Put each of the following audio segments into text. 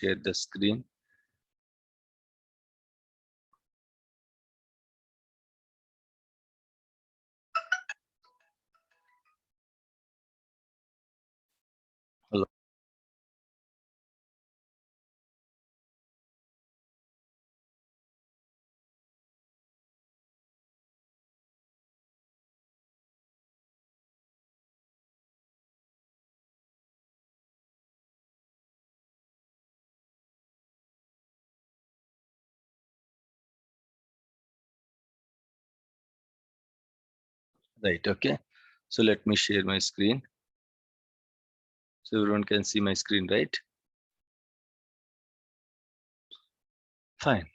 share the screen. Hello. Right, okay. So let me share my screen. So everyone can see my screen, right? Fine.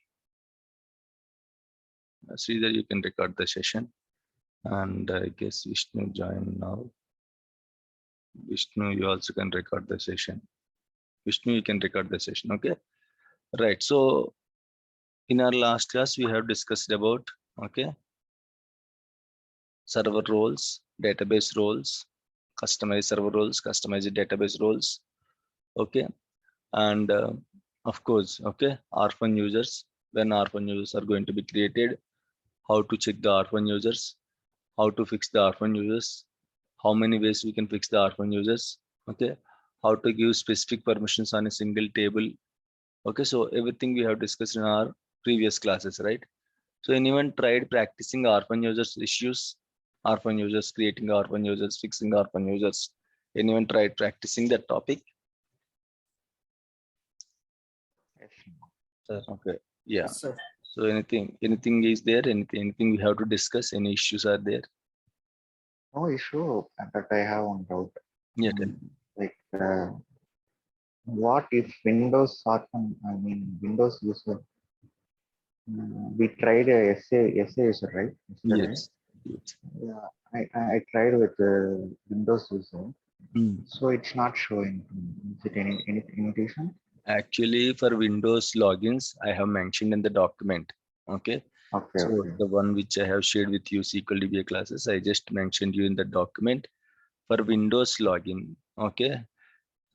Sridhar, you can record the session. And I guess Vishnu join now. Vishnu, you also can record the session. Vishnu, you can record the session, okay? Right, so in our last class, we have discussed about, okay, server roles, database roles, customized server roles, customized database roles, okay? And of course, okay, orphan users, when orphan users are going to be created, how to check the orphan users, how to fix the orphan users, how many ways we can fix the orphan users, okay, how to give specific permissions on a single table, okay. So everything we have discussed in our previous classes, right? So anyone tried practicing orphan users issues, orphan users, creating orphan users, fixing orphan users? Anyone tried practicing that topic? Yes, Sir. Okay, yeah. Yes, sir. So anything is there? Anything we have to discuss? Any issues are there? no issue, but I have one doubt. Yeah, tell me. Like, what if Windows orphan, I mean, Windows user, we tried a SA user, right? Yesterday. Yes. Yes. Yeah, I tried with Windows user, Mm. so it's not showing. Is it any indication? Actually, for Windows logins, I have mentioned in the document. Okay. Okay, So okay. the one which I have shared with you, SQL DBA classes, I just mentioned you in the document. For Windows login, okay,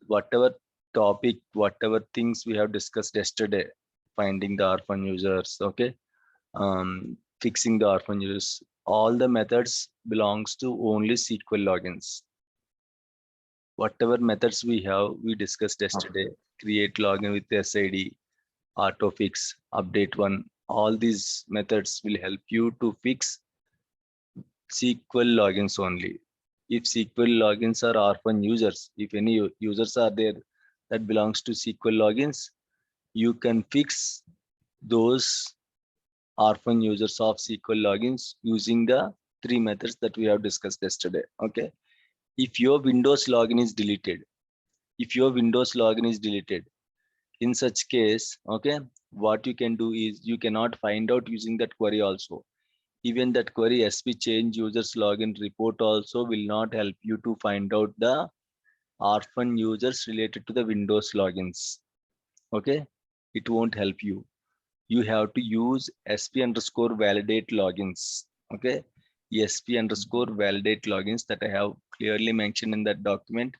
whatever topic, whatever things we have discussed yesterday, finding the orphan users, okay, fixing the orphan users, all the methods belongs to only SQL logins. Whatever methods we discussed yesterday, create login with SID, autofix, update one, all these methods will help you to fix SQL logins only. If SQL logins are orphan users, if any users are there that belongs to SQL logins, you can fix those orphan users of SQL logins using the three methods that we have discussed yesterday. Okay. If your Windows login is deleted, in such case, okay, what you can do is you cannot find out using that query also. Even that query sp change users login report also will not help you to find out the orphan users related to the Windows logins. Okay, it won't help you. You have to use sp underscore validate logins. Okay, sp underscore validate logins that I have clearly mentioned in that document.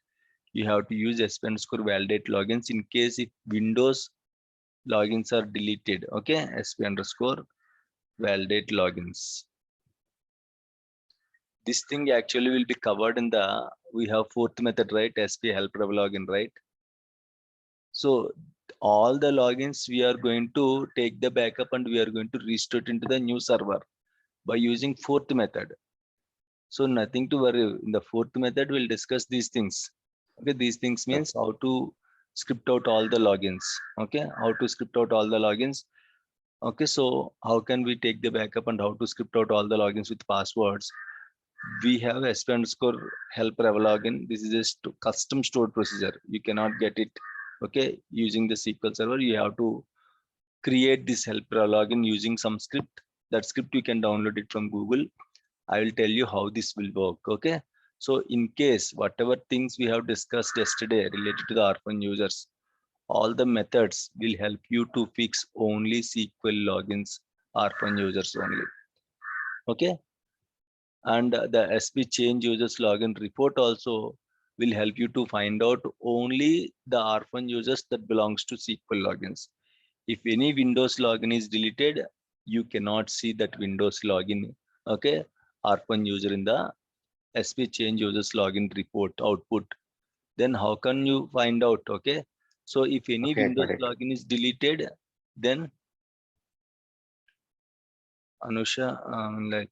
You have to use sp underscore validate logins in case if Windows logins are deleted. Okay, sp underscore validate logins. This thing actually will be covered in the, we have fourth method, right? sp help rev login, right? So all the logins we are going to take the backup and we are going to restore it into the new server by using fourth method. So nothing to worry. In the fourth method, we'll discuss these things. Okay, these things means how to script out all the logins. Okay, how to script out all the logins. Okay, so how can we take the backup and how to script out all the logins with passwords? We have sp underscore help rev login. This is a custom stored procedure. You cannot get it, okay, using the SQL server. You have to create this help rev login using some script. That script you can download it from Google. I will tell you how this will work, okay? So in case whatever things we have discussed yesterday related to the orphan users, all the methods will help you to fix only SQL logins, orphan users only, okay? And the sp change users login report also will help you to find out only the R1 users that belongs to SQL logins. If any Windows login is deleted, you cannot see that Windows login, okay, R1 user in the SP change users login report output. Then how can you find out? Okay, so if any Okay, Windows got it. login is deleted, then Anusha, like,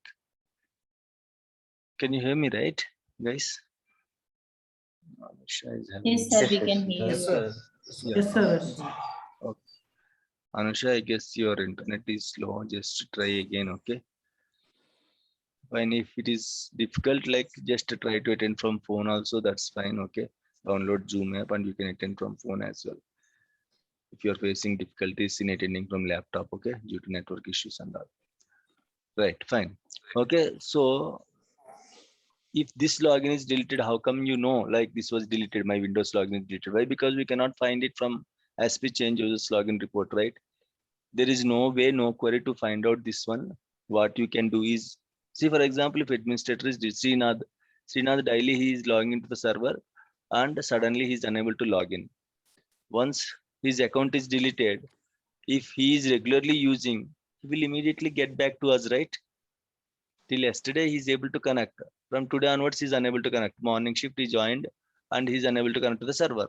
can you hear me, right, guys? Anusha is having. Yes, sir, Yes, we yes. can hear Yes, you. sir. Yeah. Yes, sir. Okay. Anusha, I guess your internet is slow. Just try again, okay? Fine. If it is difficult, like just try to attend from phone also, that's fine, okay? Download Zoom app and you can attend from phone as well. If you're facing difficulties in attending from laptop, okay, due to network issues and all. Right, fine. Okay, so if this login is deleted, how come you know like this was deleted, my Windows login is deleted? Why? Because we cannot find it from SP change users login report, right? There is no way, no query to find out this one. What you can do is, see, for example, if administrator is Srinath daily, he is logging into the server and suddenly he is unable to log in. Once his account is deleted, if he is regularly using, he will immediately get back to us, right? Till yesterday, he is able to connect. From today onwards, he is unable to connect. Morning shift, he joined and he is unable to connect to the server.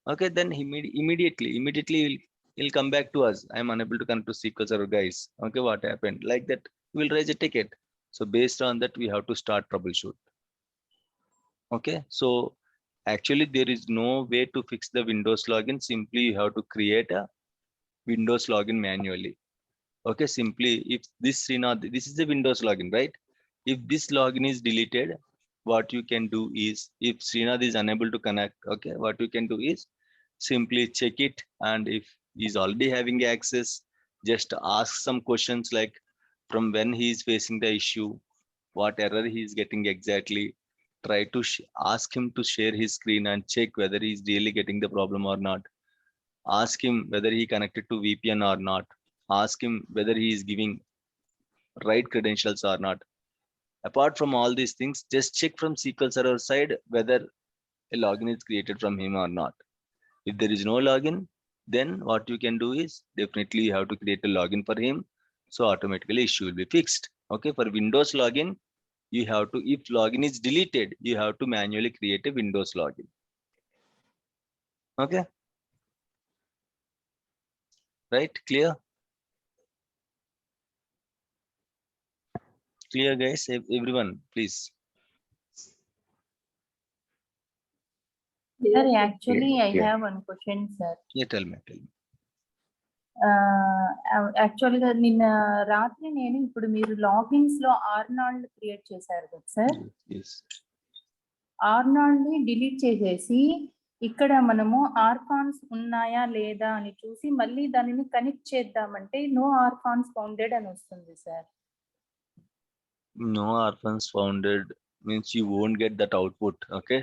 Okay, then he immediately he'll come back to us. I'm unable to connect to SQL Server, guys. Okay, what happened? Like that, we'll raise a ticket. So based on that, we have to start troubleshoot. Okay, so actually there is no way to fix the Windows login. Simply you have to create a Windows login manually. Okay, simply if this this is the Windows login, right? If this login is deleted, what you can do is, if Srinath is unable to connect, okay, what you can do is simply check it, and if he's already having access, just ask some questions like from when he is facing the issue, what error he is getting exactly. Try to ask him to share his screen and check whether he's really getting the problem or not. Ask him whether he connected to VPN or not. Ask him whether he is giving right credentials or not. Apart from all these things, just check from SQL Server side whether a login is created from him or not. If there is no login, then what you can do is definitely you have to create a login for him. So automatically issue will be fixed. Okay, for Windows login, you have to, if login is deleted, you have to manually create a Windows login. Okay. Right, clear? Clear, guys? Everyone, please. Sir, actually, I Yeah. have one question, sir. Yeah, tell me. యాక్చువల్గా నిన్న రాత్రి నేను ఇప్పుడు మీరు logins లో Arnold create చేశారు కదా sir, Yes. Arnold ని డిలీట్ చేసేసి ఇక్కడ మనము ఆర్ఫాన్స్ ఉన్నాయా లేదా అని చూసి మళ్ళీ దానిని కనెక్ట్ చేద్దామంటే నో ఆర్ఫాన్స్ ఫౌండెడ్ అని వస్తుంది sir. No orphans founded means you won't get that output. Okay,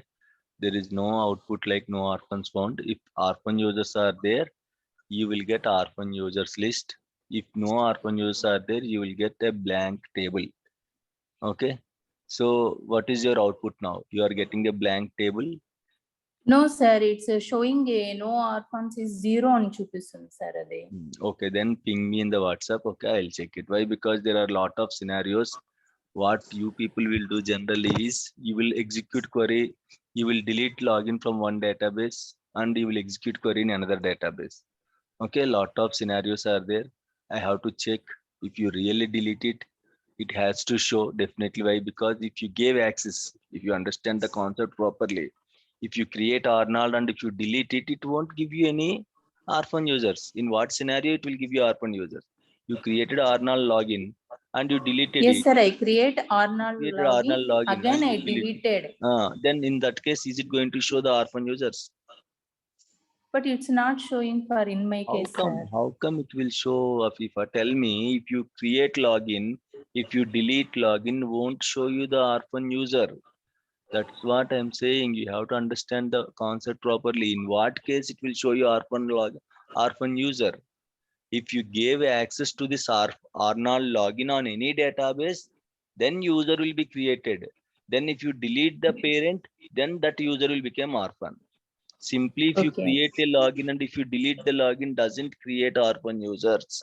there is no output like no orphans found. If orphan users are there, you will get orphan users list. If no orphan users are there, you will get a blank table. Okay, so what is your output now? You are getting a blank table. No sir, it's showing a no orphans is 0 అని చూపిస్తుంది sir అది. Okay, then ping me in the WhatsApp. Okay, I'll check it. Why? Because there are a lot of scenarios. What you people will do generally is you will execute query, you will delete login from one database and you will execute query in another database. Okay, a lot of scenarios are there. I have to check if you really delete it. It has to show definitely. Why? Because if you gave access, if you understand the concept properly, if you create Arnold and if you delete it, it won't give you any orphan users. In what scenario it will give you orphan users? You created Arnold login and you deleted Yes it. sir, I create Arnold Created login, Arnold login again and I you delete deleted. Then in that case, is it going to show the orphan users? But it's not showing for in my case, sir. How come it will show, Afifa? Tell me, if you create login, if you delete login, won't show you the orphan user. That's what I'm saying. You have to understand the concept properly. In what case it will show you orphan user? If you gave access to this Arnold login on any database, then user will be created. Then if you delete the parent, then that user will become orphan. Simply if you Okay. create a login and if you delete the login, doesn't create orphan users.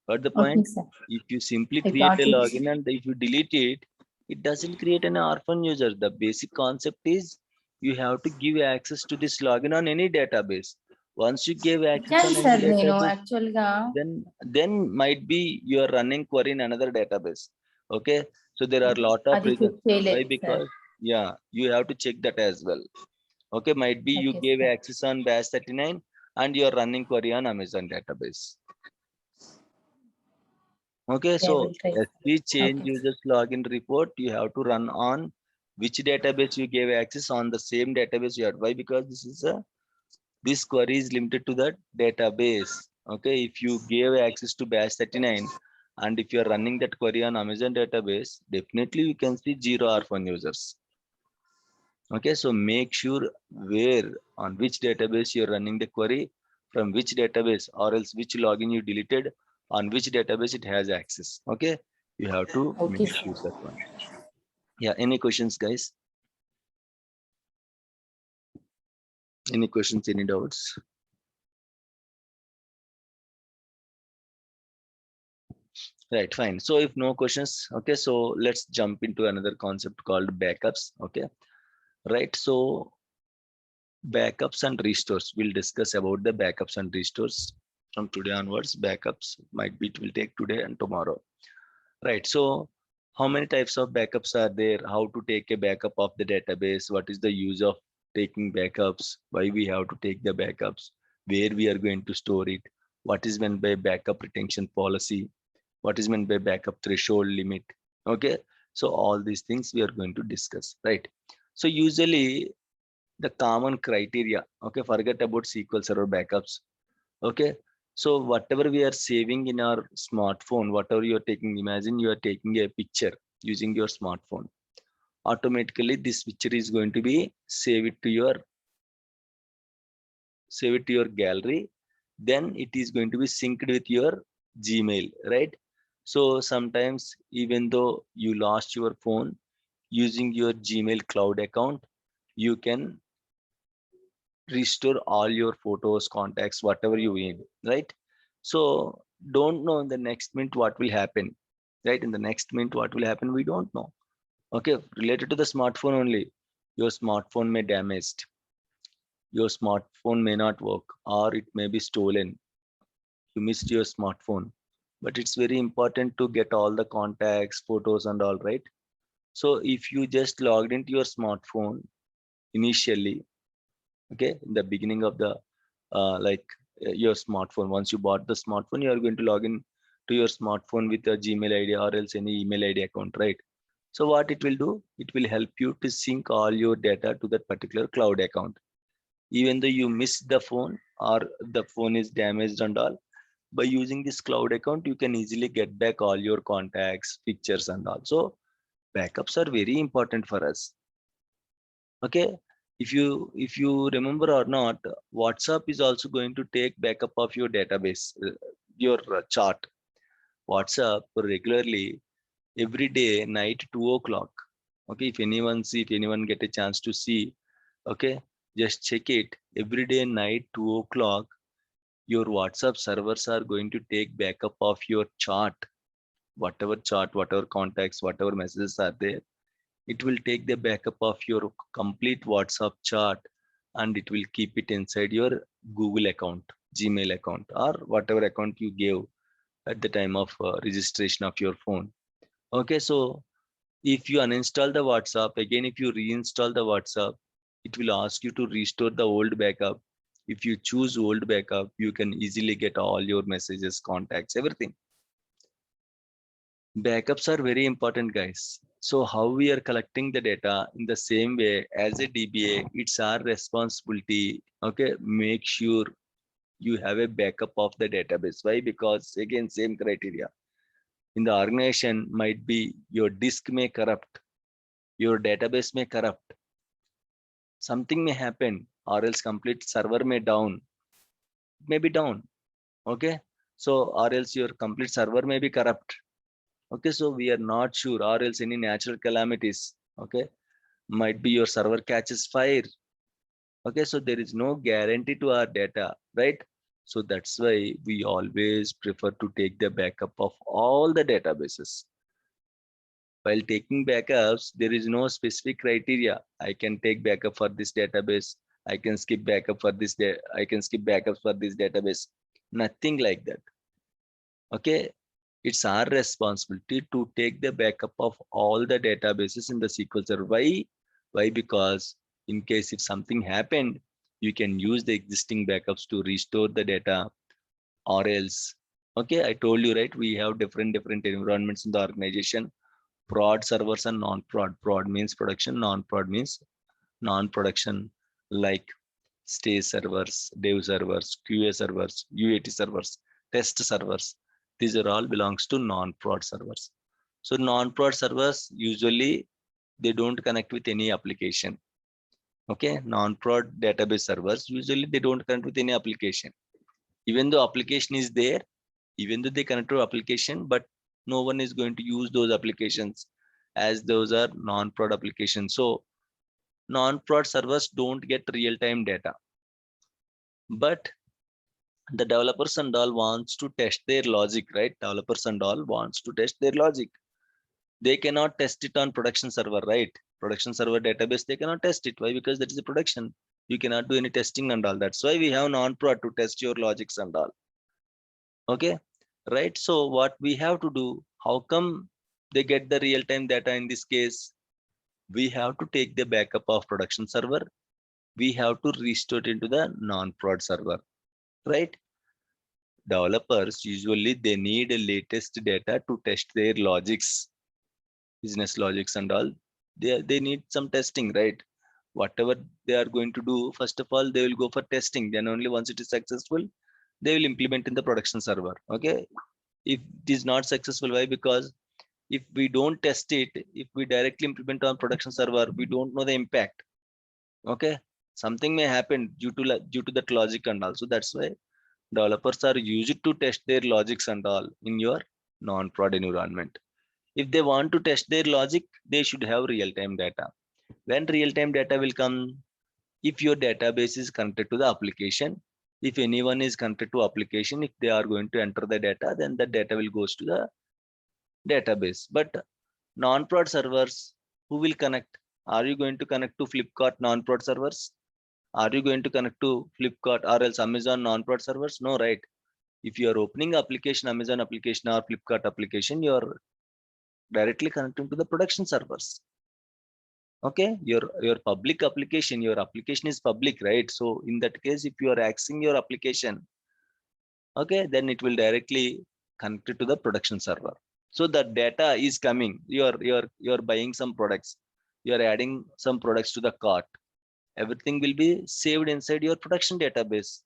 Got the point? Okay, sir. If you simply I create got a it. login and if you delete it, it doesn't create an orphan user. The basic concept is you have to give access to this login on any database. Once you give access Yes, on sir. any నేను database, actual గా then might be you are running query in another database. Okay, so there are a lot of అది reasons. check చేయలేదు, Why? sir. Because yeah, you have to check that as well. Okay, might be you Okay, gave sir. access on bash 39 and you are running query on Amazon database. Okay, Okay, I so will try. as we change Okay. users login report, you have to run on which database you gave access on the same database you had. Why? Because this query is limited to that database. Okay, if you gave access to bash 39 and if you are running that query on Amazon database, definitely you can see 0 orphan users. Okay, so make sure where on which database you're running the query, from which database or else which login you deleted, on which database it has access. Okay, you have to Okay, make sir. sure that one. Yeah, any questions, guys? Any questions, any doubts? Right, fine. So if no questions, okay, so let's jump into another concept called backups. Okay, right. So backups and restores. We'll discuss about the backups and restores from today onwards. Backups might be it will take today and tomorrow. Right. So how many types of backups are there? How to take a backup of the database? What is the use of taking backups? Why we have to take the backups? Where we are going to store it? What is meant by backup retention policy? What is meant by backup threshold limit? Okay. So all these things we are going to discuss, right? So usually the common criteria, okay, forget about SQL Server backups. Okay, so whatever we are saving in our smartphone, whatever you are taking, imagine you are taking a picture using your smartphone. Automatically, this picture is going to be save it to your gallery. Then it is going to be synced with your Gmail, right? So sometimes even though you lost your phone, using your Gmail cloud account, you can restore all your photos, contacts, whatever you need, right? So don't know in the next minute what will happen, right? In the next minute what will happen, we don't know. Okay, related to the smartphone only, your smartphone may damaged, your smartphone may not work, or it may be stolen. You missed your smartphone, but it's very important to get all the contacts, photos, and all, right? So if you just logged into your smartphone initially, okay, in the beginning of the your smartphone, once you bought the smartphone, you are going to log in to your smartphone with a Gmail ID or else any email ID account, right? So what it will do, it will help you to sync all your data to that particular cloud account. Even though you missed the phone or the phone is damaged and all, by using this cloud account, you can easily get back all your contacts, pictures and all. So backups are very important for us. Okay, if you remember or not, WhatsApp is also going to take backup of your database, your chart. WhatsApp regularly every day night 2 o'clock. Okay, if anyone get a chance to see, okay, just check it. Every day night 2 o'clock, your WhatsApp servers are going to take backup of your chart, whatever contacts, whatever messages are there. It will take the backup of your complete WhatsApp chart and it will keep it inside your Google account, Gmail account, or whatever account you gave at the time of registration of your phone. Okay, so if you uninstall the WhatsApp, again, if you reinstall the WhatsApp, it will ask you to restore the old backup. If you choose old backup, you can easily get all your messages, contacts, everything. Backups are very important, guys. So how we are collecting the data in the same way as a DBA, it's our responsibility. Okay, make sure you have a backup of the database. Why? Because again, same criteria. In the organization might be your disk may corrupt, your database may corrupt, something may happen, or else complete server may down, may be down. Okay, so or else your complete server may be corrupt. Okay, so we are not sure, or else any natural calamities. Okay, might be your server catches fire. Okay, so there is no guarantee to our data, right? So that's why we always prefer to take the backup of all the databases. While taking backups, there is no specific criteria. I can take backup for this database. I can skip backup for this. I can skip backups for this database. Nothing like that. Okay, it's our responsibility to take the backup of all the databases in the SQL Server. Why? Why? Because in case if something happened, you can use the existing backups to restore the data, or else. Okay, I told you, right? We have different environments in the organization. Prod servers and non-prod. Prod means production, non-prod means non-production, like stage servers, dev servers, QA servers, UAT servers, test servers. These are all belongs to non-prod servers. So non-prod servers, usually they don't connect with any application. Okay, non-prod database servers, usually they don't connect with any application. Even though application is there, even though they connect to application, but no one is going to use those applications, as those are non-prod applications. So non-prod servers don't get real-time data, but the developers and all wants to test their logic, right? Developers and all wants to test their logic. They cannot test it on production server, right? Production server database, they cannot test it. Why? Because that is a production. You cannot do any testing and all. That's why we have non-prod to test your logics and all. Okay, right? So what we have to do, how come they get the real-time data in this case? We have to take the backup of production server. We have to restore it into the non-prod server, right? Developers, usually they need a latest data to test their logics, business logics and all. They need some testing, right? Whatever they are going to do, first of all, they will go for testing. Then only once it is successful, they will implement in the production server. Okay, if it is not successful, why? Because if we don't test it, if we directly implement on production server, we don't know the impact. Okay, something may happen due to that logic and also. That's why developers are used to test their logics and all in your non-prod environment. If they want to test their logic, they should have real-time data. When real-time data will come? If your database is connected to the application, if anyone is connected to application, if they are going to enter the data, then the data will goes to the database. But non-prod servers, who will connect? Are you going to connect to Flipkart non-prod servers? Are you going to connect to Flipkart or else Amazon non-prod servers? No, right? If you are opening application, Amazon application or Flipkart application, you are directly connecting to the production servers. Okay, your public application, your application is public, right? So in that case, if you are accessing your application, okay, then it will directly connect it to the production server. So the data is coming. You're buying some products, you are adding some products to the cart. Everything will be saved inside your production database,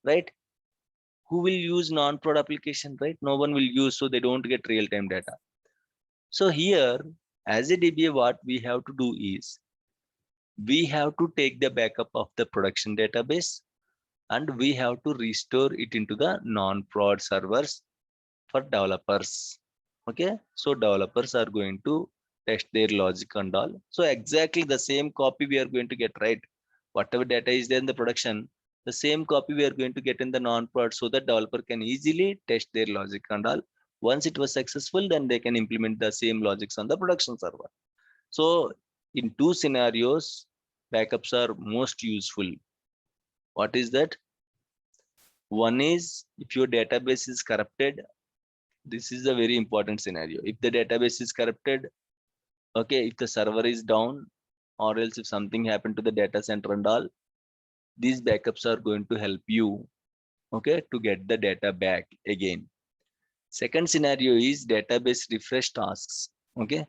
right? Who will use non-prod application, right? No one will use, so they don't get real-time data. So here, as a DBA, what we have to do is we have to take the backup of the production database and we have to restore it into the non-prod servers for developers. Okay, so developers are going to test their logic and all. So exactly the same copy we are going to get, right? Whatever data is there in the production, the same copy we are going to get in the non-prod, so that developer can easily test their logic and all. Once it was successful, then they can implement the same logics on the production server. So in two scenarios, backups are most useful. What is that? One is if your database is corrupted. This is a very important scenario. If the database is corrupted, okay, if the server is down, or else if something happened to the data center and all, these backups are going to help you, okay, to get the data back again. Second scenario is database refresh tasks. Okay,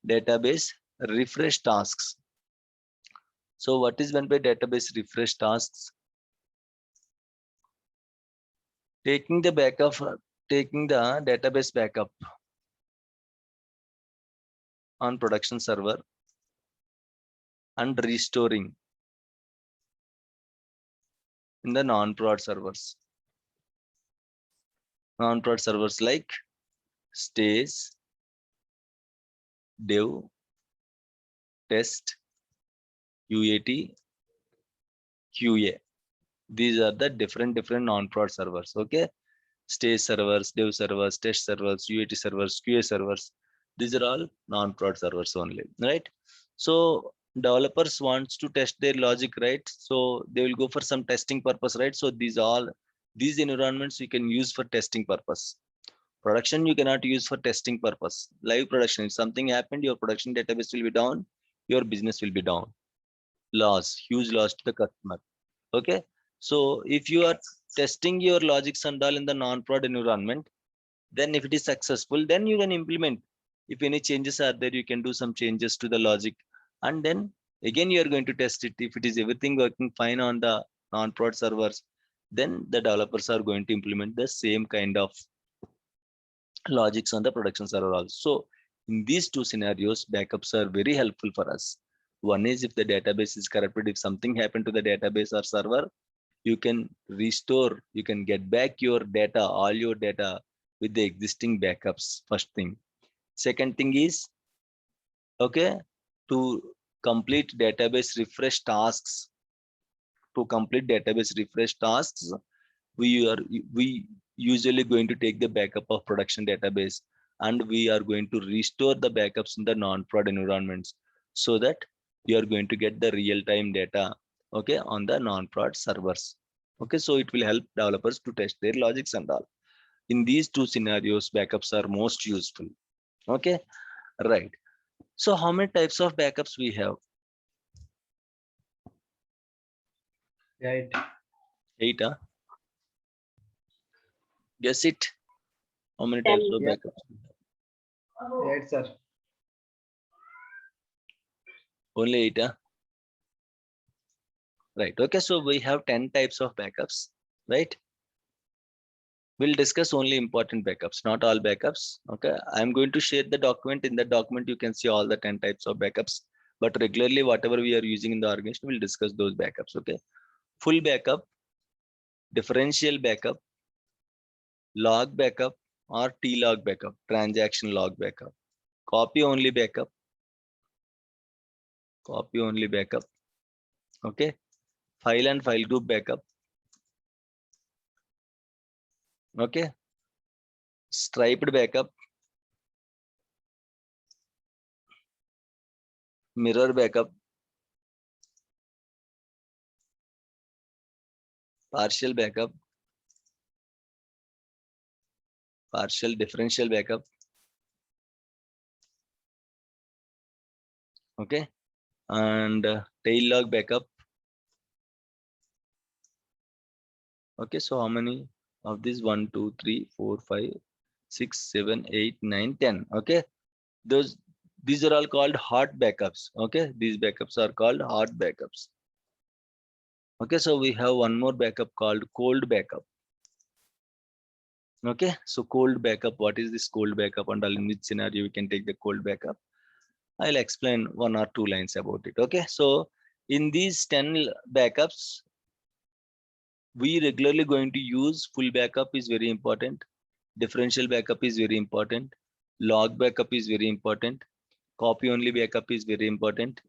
database refresh tasks. So what is meant by database refresh tasks? Taking the database backup on production server and restoring in the non-prod servers. Non-prod servers like stage, dev, test, UAT, QA. These are the different non-prod servers. Okay, stage servers, dev servers, test servers, UAT servers, QA servers. These are all non-prod servers only, right? So developers wants to test their logic, right? So they will go for some testing purpose, right? So these environments you can use for testing purpose. Production you cannot use for testing purpose. Live production, if something happened, your production database will be down, your business will be down. Loss, huge loss to the customer. Okay, so if you are testing your logics and all in the non-prod environment, then if it is successful, then you can implement. If any changes are there, you can do some changes to the logic, and then again you are going to test it. If it is everything working fine on the non-prod servers, then the developers are going to implement the same kind of logics on the production server also. So in these two scenarios, backups are very helpful for us. One is if the database is corrupted, if something happened to the database or server, you can restore, you can get back your data, all your data with the existing backups, first thing. Second thing is, okay, to complete database refresh tasks, we usually going to take the backup of production database, and we are going to restore the backups in the non-prod environments, so that you are going to get the real-time data, okay, on the non-prod servers. Okay, so it will help developers to test their logics and all. In these two scenarios, backups are most useful. Okay, right. So how many types of backups we have? 8. 8, huh? Guess it. How many types of Yeah. backups? 8, sir. Only 8, huh? Right. Okay, so we have 10 types of backups, right? We'll discuss only important backups, not all backups. Okay, I'm going to share the document. In the document, you can see all the 10 types of backups, but regularly, whatever we are using in the organization, we'll discuss those backups. Okay, full backup, differential backup, log backup, or T-log backup, transaction log backup, copy only backup, okay, file and file group backup, okay, striped backup, mirror backup, partial backup, partial differential backup, okay, and tail log backup. Okay, so how many of these? 1, 2, 3, 4, 5, 6, 7, 8, 9, 10. Okay, these are all called hot backups. Okay, these backups are called hot backups. Okay, so we have one more backup called cold backup. Okay, so cold backup, what is this cold backup, and in which scenario we can take the cold backup? I'll explain 1 or 2 lines about it. Okay, so in these 10 backups, we regularly going to use full backup is very important. Differential backup is very important. Log backup is very important. Copy only backup is very important.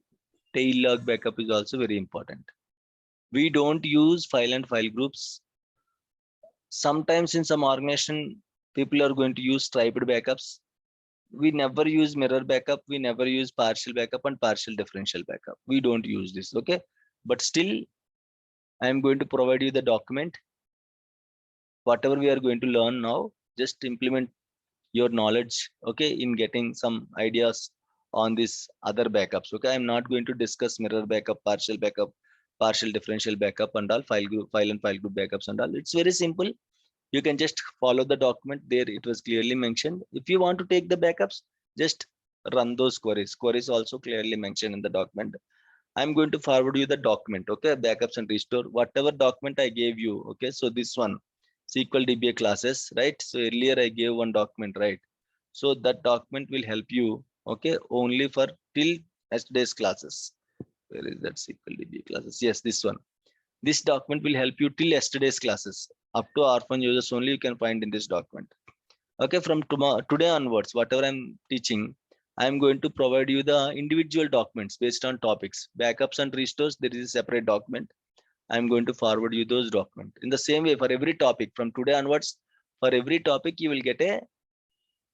Tail log backup is also very important. We don't use file and file groups. Sometimes in some organization, people are going to use striped backups. We never use mirror backup. We never use partial backup and partial differential backup. We don't use this. Okay, but still, I am going to provide you the document. Whatever we are going to learn now, just implement your knowledge, okay, in getting some ideas on this other backups. Okay, I'm not going to discuss mirror backup, partial backup, partial differential backup, and all file and file group backups and all. It's very simple. You can just follow the document there. It was clearly mentioned. If you want to take the backups, just run those queries. Queries also clearly mentioned in the document. I'm going to forward you the document. Okay, backups and restore, whatever document I gave you. Okay, so this one, SQL DBA classes, right? So earlier I gave one document, right? So that document will help you, okay, only for till yesterday's classes. Where is that SQL DBA classes? Yes, this one. This document will help you till yesterday's classes. Up to R1 users only you can find in this document. Okay, from today onwards, whatever I'm teaching, I'm going to provide you the individual documents based on topics. Backups and restores, there is a separate document. I'm going to forward you those documents. In the same way, for every topic from today onwards, for every topic, you will get a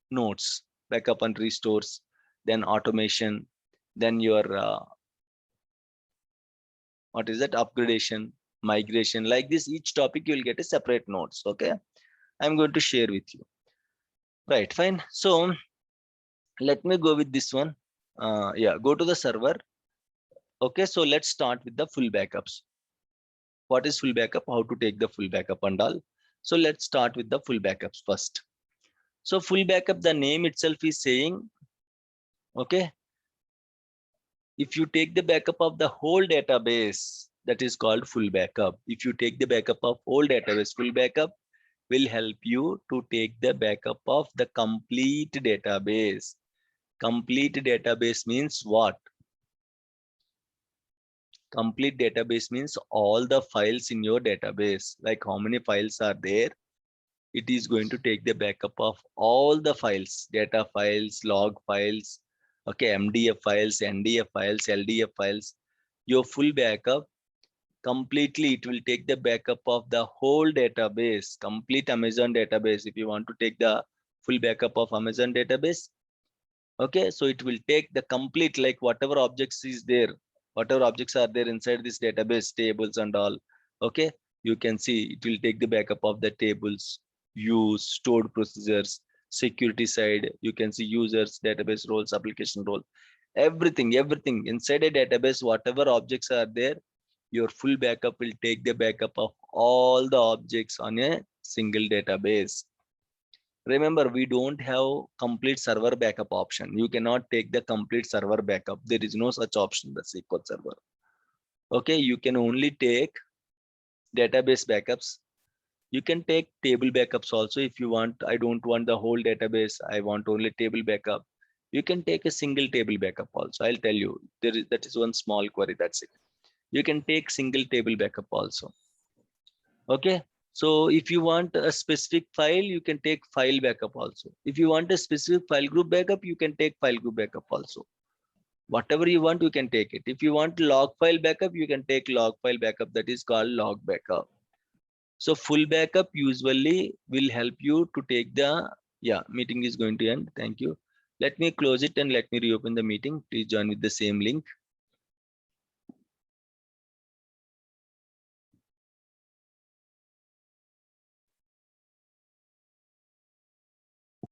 notes, backup and restores, then automation, then your what is that, upgradation, migration, like this. Each topic you will get a separate notes. Okay, I'm going to share with you. Right, fine. So let me go with this one. Yeah, go to the server. Okay, so let's start with the full backups. What is full backup? How to take the full backup and all. So let's start with the full backups first. So full backup, the name itself is saying, okay, if you take the backup of the whole database, that is called full backup. If you take the backup of whole database, full backup will help you to take the backup of the complete database. Complete database means what? Complete database means all the files in your database, like how many files are there. It is going to take the backup of all the files, data files, log files, okay, MDF files, NDF files, LDF files. Your full backup completely, it will take the backup of the whole database, complete Amazon database. If you want to take the full backup of Amazon database, okay, so it will take the complete, like whatever objects is there, whatever objects are there inside this database, tables and all. Okay, you can see it will take the backup of the tables, views, stored procedures, security side. You can see users, database roles, application role, everything inside a database, whatever objects are there, your full backup will take the backup of all the objects on a single database. Remember, we don't have complete server backup option. You cannot take the complete server backup. There is no such option in the SQL Server. Okay, you can only take database backups. You can take table backups also if you want. I don't want the whole database. I want only table backup. You can take a single table backup also. I'll tell you, that is one small query. That's it. You can take single table backup also. Okay. So if you want a specific file, you can take file backup also. If you want a specific file group backup, you can take file group backup also. Whatever you want, you can take it. If you want log file backup, you can take log file backup. That is called log backup. So full backup usually will help you to take the, yeah, meeting is going to end. Thank you. Let me close it and let me reopen the meeting. Please join with the same link.